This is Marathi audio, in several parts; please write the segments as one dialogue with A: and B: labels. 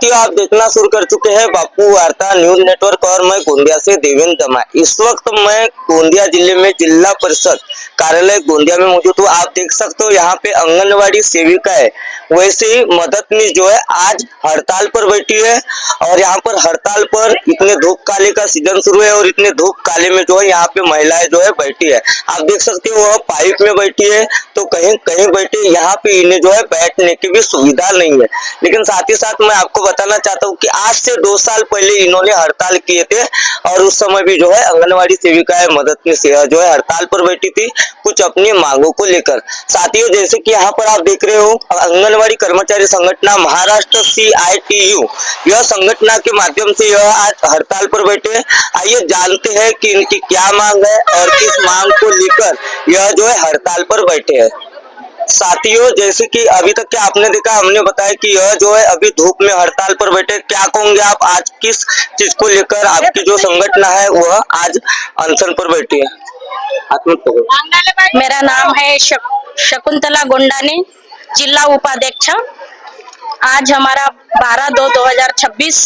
A: साथियों, आप देखना शुरू कर चुके हैं बापू वार्ता न्यूज नेटवर्क और मैं गोंदिया से देवेंद्र दमा। इस वक्त मैं गोंदिया जिले में जिला परिषद कार्यालय गोंदिया में मौजूद हूँ। आप देख सकते हो यहाँ पे आंगनवाड़ी सेविका है, वैसे ही मददनीश जो है आज हड़ताल पर बैठी है। और यहाँ पर हड़ताल पर इतने धूप काले का सीजन शुरू है और इतने धूप काले में जो है यहाँ पे महिलाएं जो है बैठी है। आप देख सकते हो वह पाइप में बैठी है तो कहीं कहीं बैठी, यहाँ पे इन्हें जो है बैठने की भी सुविधा नहीं है। लेकिन साथ ही साथ मैं आपको बताना चाहता हूँ कि आज से 2 साल पहले इन्होंने हड़ताल किए थे और उस समय भी जो है आंगनवाड़ी सेविकाएं मददनीश जो है हड़ताल पर बैठी थी कुछ अपनी मांगों को लेकर। साथियों, जैसे कि यहाँ पर आप देख रहे हो आंगनवाड़ी कर्मचारी संगठन महाराष्ट्र CITU, यह संगठन के माध्यम से यह आज हड़ताल पर बैठे हैं। आइए जानते हैं कि इनकी क्या मांग है और किस मांग को लेकर यह जो है हड़ताल पर बैठे हैं। साथियों, जैसे कि अभी तक क्या आपने देखा, हमने बताया कि यह जो है अभी धूप में हड़ताल पर बैठे। क्या कहोगे आप, आज किस चीज को लेकर आपकी जो संगठन है वह आज अनशन पर बैठी है?
B: मेरा नाम है शकुंतला गोंडाने, जिला उपाध्यक्ष। आज हमारा 12/2/2026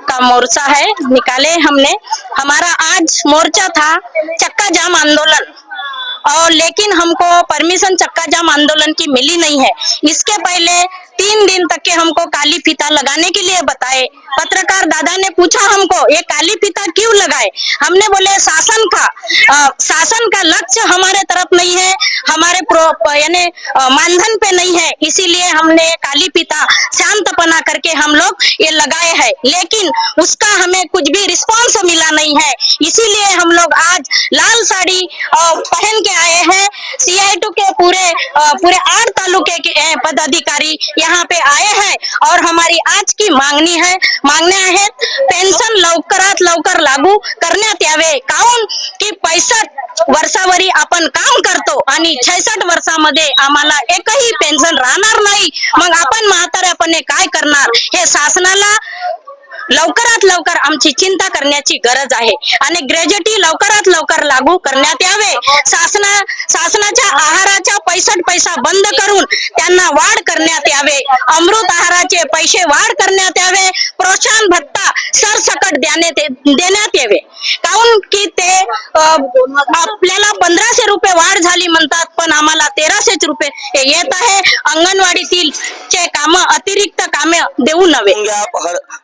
B: का मोर्चा है, निकाले हमने। हमारा आज मोर्चा था चक्का जाम आंदोलन, और लेकिन हमको परमिशन चक्का जाम आंदोलन की मिली नहीं है। इसके पहले 3 दिन तक के हमको काली फीता लगाने के लिए बताए। पत्रकार दादा ने पूछा हमको ये काली फीता क्यों लगाए, हमने बोले शासन का लक्ष्य हमारे तरफ नहीं है, हमारे यानी मानधन पे नहीं है, इसीलिए हमने काली फीता शांतपना करके हम लोग ये लगाए हैं। लेकिन उसका हमें कुछ भी रिस्पांस मिला नहीं है, इसीलिए हम लोग आज लाल साड़ी पहन के आए हैं। CITU के पूरे 8 तालुके के पदाधिकारी यहाँ पे आए हैं और हमारी आज की मागण्या आहेत पेन्शन लवकरात लवकर लागू करण्यात यावे। काऊन की 65 वर्षावरी आपण काम करतो आणि 66 वर्षामध्ये आम्हाला एकही पेन्शन राहणार नाही, मग आपण म्हाताऱ्यापणे काय करणार? हे शासनाला लवकरात लवकर आमची चिंता करण्याची गरज आहे आणि ग्रॅज्युटी लवकरात लवकर लागू करण्यात यावे। शासनाच्या आहाराचा 65 पैसा बंद करून त्यांना वाढ करण्यात यावे। अमृत आहाराचे पैसे वाढ करण्यात यावे। प्रोत्साहन भत्ता सरसकट देण्यात यावे। काऊन की ते आपल्याला 1500 रुपये वाढ झाली म्हणतात, पण आम्हाला 1300 रुपये येत आहे। अंगणवाडीतील चे काम अतिरिक्त कामे देऊ नये।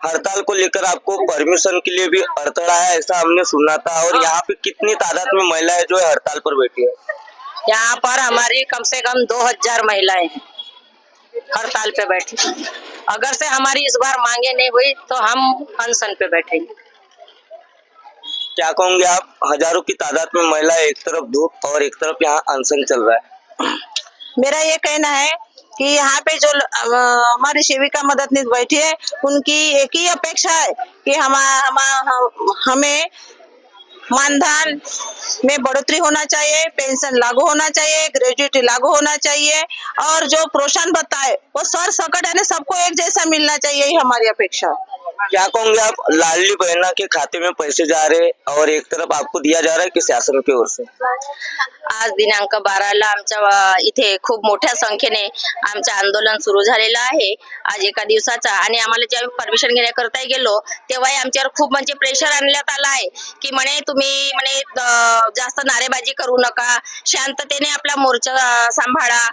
A: हड़ताल को लेकर आपको परमिशन के लिए भी अड़थड़ा है, ऐसा हमने सुना था। और यहाँ पे कितनी तादाद में महिलाएं जो है हड़ताल पर बैठी है?
B: यहाँ पर हमारी कम से कम 2000 महिलाएं हड़ताल पे बैठी। अगर से हमारी इस बार मांगे नहीं हुई तो हम अनशन पे बैठेंगे।
A: क्या कहोगे आप, हजारों की तादाद में महिलाएं एक तरफ धूप और एक तरफ यहाँ अनशन चल रहा है?
C: मेरा ये कहना है कि यहाँ पे जो हमारी सेविका मददनीश बैठी है उनकी एक ही अपेक्षा है कि हमें मानधन में बढ़ोतरी होना चाहिए, पेंशन लागू होना चाहिए, ग्रेजुएटी लागू होना चाहिए, और जो प्रोत्साहन भत्ता है वो सरसकट यानी सबको एक जैसा मिलना चाहिए, यही हमारी अपेक्षा है।
A: क्या कहोगे आप, लाडली बहना के खाते में पैसे जा रहे और एक तरफ आपको दिया जा रहा है कि शासन की ओर से?
B: आज दिनांक 12ला आमच्या इथे खूप मोठ्या संख्येने आमचं आंदोलन सुरू झालेलं आहे आज एका दिवसाचा। आणि आम्हाला जेव्हा परमिशन घेण्याकरता गेलो तेव्हा आमच्यावर खूप म्हणजे प्रेशर आणण्यात आलं आहे की म्हणे तुम्ही जास्त नारेबाजी करू नका, शांततेने आपला मोर्चा सांभाळा,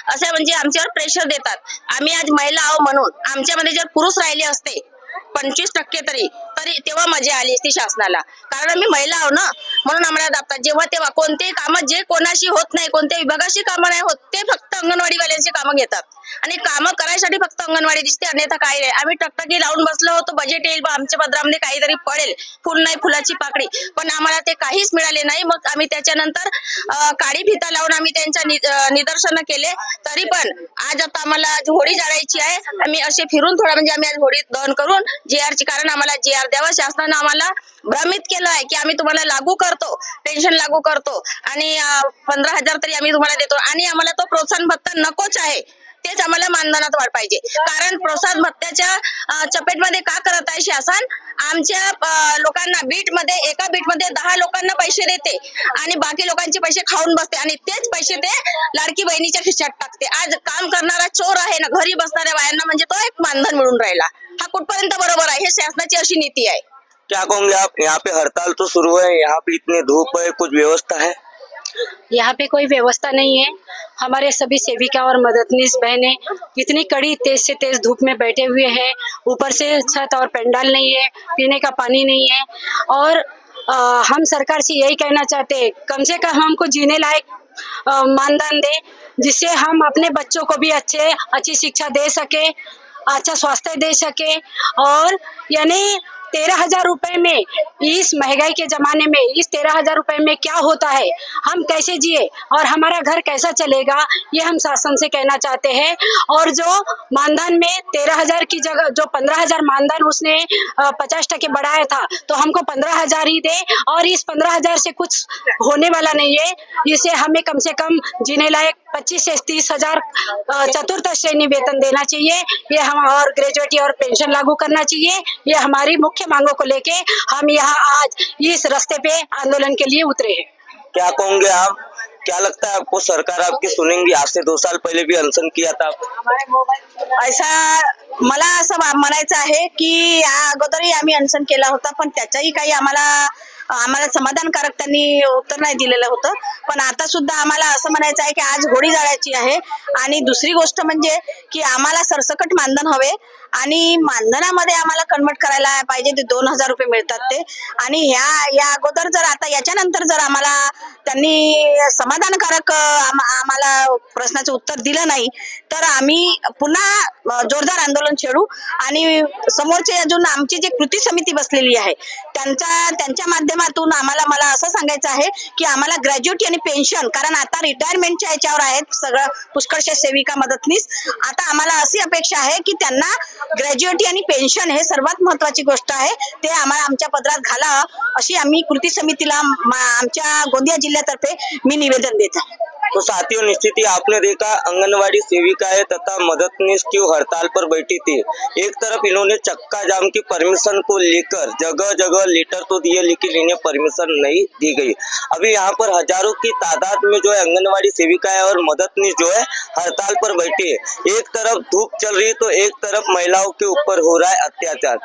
B: असं म्हणजे आमच्यावर प्रेशर देतात। आम्ही आज महिला आहो म्हणून, आमच्यामध्ये जर पुरुष राहिले असते 25% तरी तेव्हा मजा आली असती शासनाला, कारण आम्ही महिला आहो ना, म्हणून आम्हाला दाबतात। जेव्हा तेव्हा कोणतेही काम जे कोणाशी होत नाही, कोणत्या विभागाशी कामं नाही होत, ते फक्त अंगणवाडीवाल्यांची कामं घेतात आणि कामं करायसाठी फक्त अंगणवाडी दिसते, अन्यथा काही नाही। आम्ही टकटकी लावून बसलो होतो, बजेट येईल आमच्या पदरामध्ये काहीतरी पडेल, फुल नाही फुलाची पाकळी, पण आम्हाला ते काहीच मिळाले नाही। मग आम्ही त्याच्यानंतर काळी फीता लावून आम्ही त्यांच्या निदर्शन केले, तरी पण आज आता आम्हाला होळी जाळायची आहे। आम्ही असे फिरून थोडा म्हणजे आम्ही आज होळी दहन करून JR ची, कारण आम्हाला JR द्यावा, शासनाने आम्हाला भ्रमित केलं आहे की आम्ही तुम्हाला लागू करतो, पेन्शन लागू करतो आणि 15,000 तरी आम्ही तुम्हाला देतो आणि आम्हाला तो प्रोत्साहन भत्ता नकोच आहे। तेच आम्हाला मानधनात वाढ पाहिजे. कारण प्रोत्साहन भत्त्याच्या चपेटमध्ये का करत आहे शासन? आमच्या लोकांना एका बीटमध्ये 10 लोकांना पैसे देते आणि बाकी लोकांचे पैसे खाऊन बसते आणि तेच पैसे ते लाडकी बहिणीच्या खिशात टाकते. आज काम करणारा चोर आहे ना, घरी बसणाऱ्या बायांना म्हणजे तो एक मानधन मिळून राहिला. हा कुठपर्यंत बरोबर आहे? हे शासनाची अशी नीती आहे.
A: क्या कहोगे आप? यहाँ पे हड़ताल तो शुरू है, यहाँ पे इतनी धूप है, कुछ व्यवस्था है?
D: यहाँ पे कोई व्यवस्था नहीं है। हमारे सभी सेविका और मददनीश बहनें इतनी कड़ी तेज से तेज धूप में बैठे हुए हैं, ऊपर से छत और पंडाल नहीं है, पीने का पानी नहीं है। और हम सरकार से यही कहना चाहते हैं, कम से कम हमको जीने लायक मानधन दे, जिससे हम अपने बच्चों को भी अच्छी शिक्षा दे सके, अच्छा स्वास्थ्य दे सके। और यानी 13,000 रुपए में, इस महंगाई के जमाने में इस 13,000 रुपए में क्या होता है, हम कैसे जिए और हमारा घर कैसा चलेगा, ये हम शासन से कहना चाहते हैं। और जो मानधन में 13,000 की जगह जो 15,000 मानधन उसने 50% बढ़ाया था, तो हमको 15,000 ही दे। और इस 15,000 से कुछ होने वाला नहीं है, इसे हमें कम से कम जीने लायक 25 से 30,000 चतुर्थ श्रेणी वेतन देना चाहिए। ये हम और ग्रेजुएटी और पेंशन लागू करना चाहिए। ये हमारी मुख्य मांगों को लेके हम यहाँ आज इस रास्ते पे आंदोलन के लिए उतरे हैं।
A: क्या कहोगे आप? क्या लगता है आपको सरकार आपकी सुनेंगी? आज से 2 साल पहले भी अनशन किया था
C: ऐसा मला असं म्हणायचं आहे की या अगोदरही आम्ही अनशन केला होता, पण त्याच्याही काही आम्हाला समाधानकारक त्यांनी उत्तर नाही दिलेलं होतं. पण आता सुद्धा आम्हाला असं म्हणायचं आहे की आज घोडी जाळायची आहे. आणि दुसरी गोष्ट म्हणजे की आम्हाला सरसकट मानधन हवे आणि मानधनामध्ये आम्हाला कन्वर्ट करायला पाहिजे. ते 2,000 रुपये मिळतात ते. आणि या अगोदर जर आता याच्यानंतर जर आम्हाला त्यांनी समाधानकारक आम्हाला प्रश्नाचं उत्तर दिलं नाही, तर आम्ही पुन्हा जोरदार आंदोलन छेडू. आणि समोरचे अजून आमची जी कृती समिती बसलेली आहे त्यांच्या माध्यमातून मला असं सांगायचं आहे की आम्हाला ग्रॅज्युएटी आणि पेन्शन, कारण आता रिटायरमेंटच्या याच्यावर आहेत सगळं पुष्कळशा सेविका मदतनीस. आता आम्हाला अशी अपेक्षा आहे की त्यांना ग्रॅज्युएटी आणि पेन्शन हे सर्वात महत्वाची गोष्ट आहे, ते आम्हाला आमच्या पदरात घाला, अशी आम्ही कृती समितीला आमच्या गोंदिया जिल्ह्यातर्फे मी निवेदन देत आहे.
A: तो साथियों, निश्चित ही आपने देखा आंगनवाड़ी सेविकाएं तथा मददनीश क्यों हड़ताल पर बैठी थी। एक तरफ इन्होंने चक्का जाम की परमिशन को लेकर जगह जगह लेटर तो दिए, लेकिन इन्हें परमिशन नहीं दी गई। अभी यहाँ पर हजारों की तादाद में जो है आंगनवाड़ी सेविकाएं और मददनीश जो है हड़ताल पर बैठी है। एक तरफ धूप चल रही तो एक तरफ महिलाओं के ऊपर हो रहा है अत्याचार।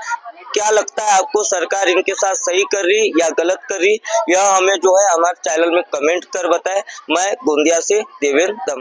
A: क्या लगता है आपको, सरकार इनके साथ सही कर रही या गलत कर रही? यह हमें जो है हमारे चैनल में कमेंट कर बताएं। मैं गोंदिया से देवेंद्र दम।